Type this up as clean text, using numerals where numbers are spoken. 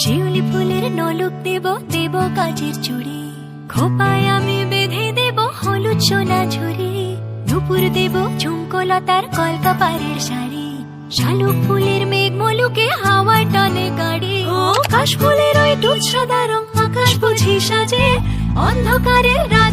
শিউলি ফুলের নলক দেব, দেব কাচের চুড়ি, খোপায় আমি বেঁধে দেব হলুদ সোনা ঝুড়ি। দুপুর দেব ঝুমকোলতার কলকাপাড়ের শাড়ি, শালুক ফুলের মেঘ মলুকে হাওয়া টানে গাড়ি। কাশ ফুলের ওই দুধ সাদা রং আকাশ বুঝি সাজে, অন্ধকারের রাত